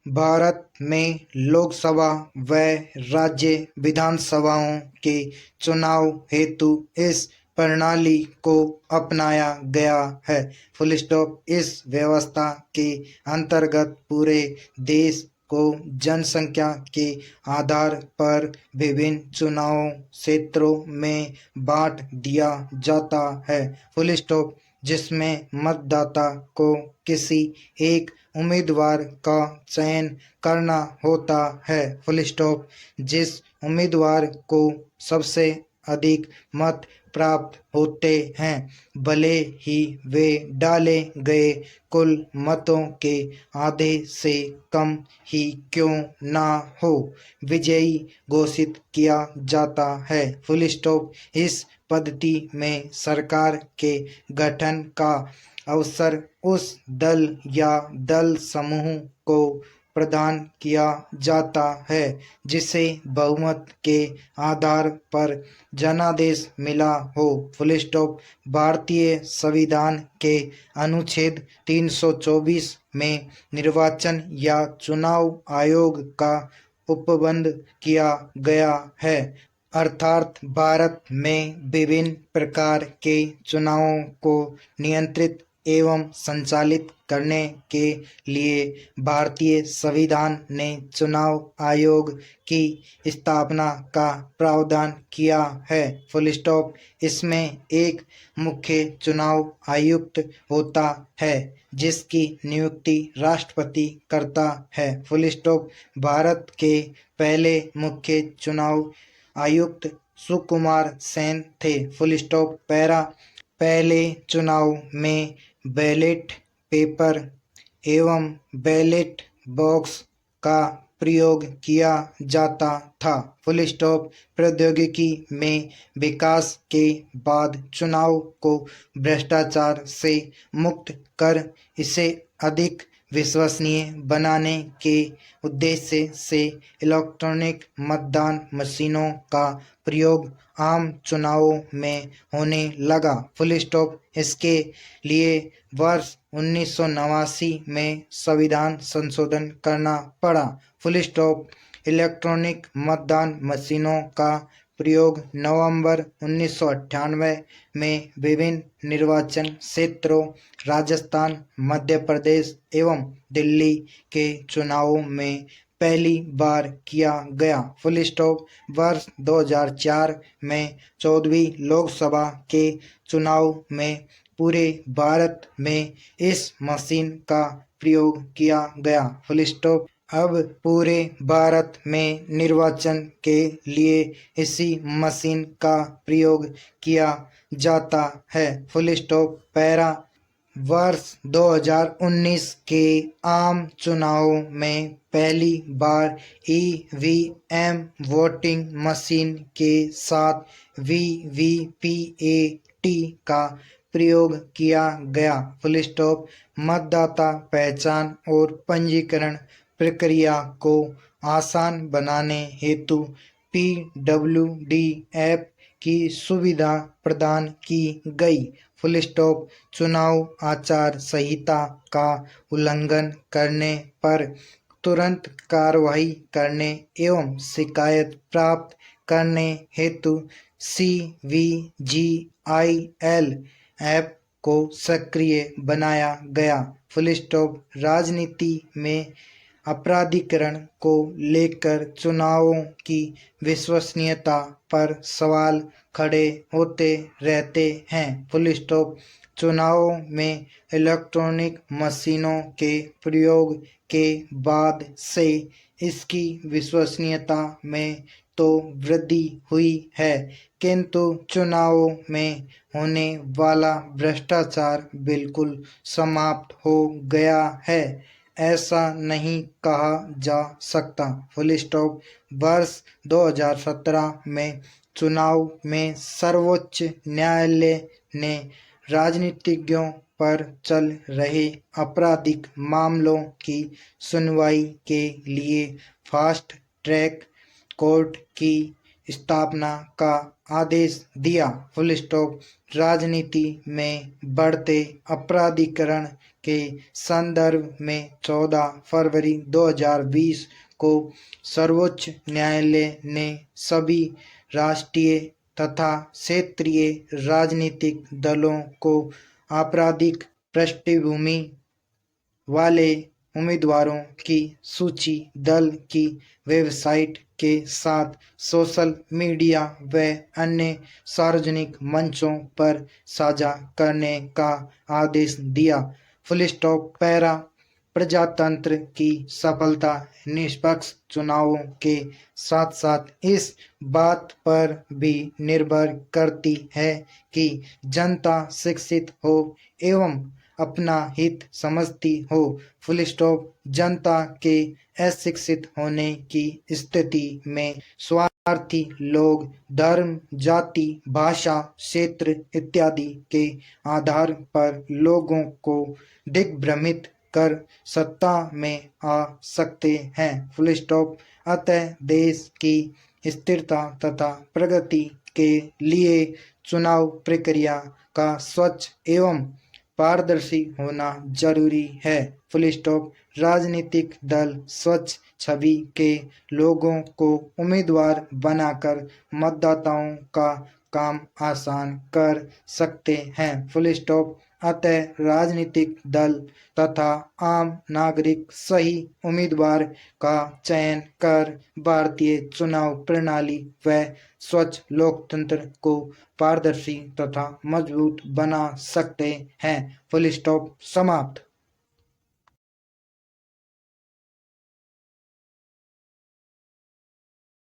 भारत में लोकसभा व राज्य विधानसभाओं के चुनाव हेतु इस प्रणाली को अपनाया गया है। Full stop. इस व्यवस्था के अंतर्गत पूरे देश को जनसंख्या के आधार पर विभिन्न चुनाव क्षेत्रों में बांट दिया जाता है। Full stop. जिसमें मतदाता को किसी एक उम्मीदवार का चयन करना होता है। Full stop. जिस उम्मीदवार को सबसे अधिक मत प्राप्त होते हैं, भले ही वे डाले गए कुल मतों के आधे से कम ही क्यों ना हो, विजयी घोषित किया जाता है। Full stop. इस पद्धति में सरकार के गठन का अवसर उस दल या दल समूह को प्रदान किया जाता है जिसे बहुमत के आधार पर जनादेश मिला हो। Full stop. भारतीय संविधान के अनुच्छेद 324 में निर्वाचन या चुनाव आयोग का उपबंध किया गया है, अर्थात भारत में विभिन्न प्रकार के चुनावों को नियंत्रित एवं संचालित करने के लिए भारतीय संविधान ने चुनाव आयोग की स्थापना का प्रावधान किया है। Full stop. इसमें एक मुख्य चुनाव आयुक्त होता है जिसकी नियुक्ति राष्ट्रपति करता है। Full stop. भारत के पहले मुख्य चुनाव आयुक्त सुकुमार सेन थे। Full stop. पैरा। पहले चुनाव में बैलेट पेपर एवं बैलेट बॉक्स का प्रयोग किया जाता था। Full stop. प्रौद्योगिकी में विकास के बाद चुनाव को भ्रष्टाचार से मुक्त कर इसे अधिक विश्वसनीय बनाने के उद्देश्य से इलेक्ट्रॉनिक मतदान मशीनों का प्रयोग आम चुनावों में होने लगा। Full stop. इसके लिए वर्ष 1989 में संविधान संशोधन करना पड़ा। Full stop. इलेक्ट्रॉनिक मतदान मशीनों का प्रयोग नवंबर 1998 में विभिन्न निर्वाचन क्षेत्रों राजस्थान, मध्य प्रदेश एवं दिल्ली के चुनावों में पहली बार किया गया। Full stop. वर्ष 2004 में 14वीं लोकसभा के चुनाव में पूरे भारत में इस मशीन का प्रयोग किया गया। Full stop. अब पूरे भारत में निर्वाचन के लिए इसी मशीन का प्रयोग किया जाता है। Full stop. पैरा। वर्ष 2019 के आम चुनावों में पहली बार ईवीएम वोटिंग मशीन के साथ वीवीपीएटी का प्रयोग किया गया। Full stop. मतदाता पहचान और पंजीकरण प्रक्रिया को आसान बनाने हेतु पीडब्ल्यूडी ऐप की सुविधा प्रदान की गई। Full stop. चुनाव आचार संहिता का उल्लंघन करने पर तुरंत कार्रवाई करने एवं शिकायत प्राप्त करने हेतु CVGIL ऐप को सक्रिय बनाया गया। Full stop. राजनीति में अपराधीकरण को लेकर चुनावों की विश्वसनीयता पर सवाल खड़े होते रहते हैं। Full stop. चुनावों में इलेक्ट्रॉनिक मशीनों के प्रयोग के बाद से इसकी विश्वसनीयता में तो वृद्धि हुई है, किंतु चुनावों में होने वाला भ्रष्टाचार बिल्कुल समाप्त हो गया है, ऐसा नहीं कहा जा सकता। Full stop. वर्ष 2017 में चुनाव में सर्वोच्च न्यायालय ने राजनीतिज्ञों पर चल रहे आपराधिक मामलों की सुनवाई के लिए फास्ट ट्रैक कोर्ट की स्थापना का आदेश दिया। Full stop. राजनीति में बढ़ते अपराधीकरण के संदर्भ में 14 फरवरी 2020 को सर्वोच्च न्यायालय ने सभी राष्ट्रीय तथा क्षेत्रीय राजनीतिक दलों को आपराधिक पृष्ठभूमि वाले उम्मीदवारों की सूची दल की वेबसाइट के साथ सोशल मीडिया व अन्य सार्वजनिक मंचों पर साझा करने का आदेश दिया। Full stop. पैरा। प्रजातंत्र की सफलता निष्पक्ष चुनावों के साथ साथ इस बात पर भी निर्भर करती है कि जनता शिक्षित हो एवं अपना हित समझती हो। Full stop. जनता के अशिक्षित होने की स्थिति में स्वार्थी लोग धर्म, जाति, भाषा, क्षेत्र इत्यादि के आधार पर लोगों को दिग्भ्रमित कर सत्ता में आ सकते हैं। Full stop. अतः देश की स्थिरता तथा प्रगति के लिए चुनाव प्रक्रिया का स्वच्छ एवं पारदर्शी होना जरूरी है। Full stop. राजनीतिक दल स्वच्छ छवि के लोगों को उम्मीदवार बनाकर मतदाताओं का काम आसान कर सकते हैं। Full stop. अतः राजनीतिक दल तथा आम नागरिक सही उम्मीदवार का चयन कर भारतीय चुनाव प्रणाली व स्वच्छ लोकतंत्र को पारदर्शी तथा मजबूत बना सकते हैं। Full stop. समाप्त।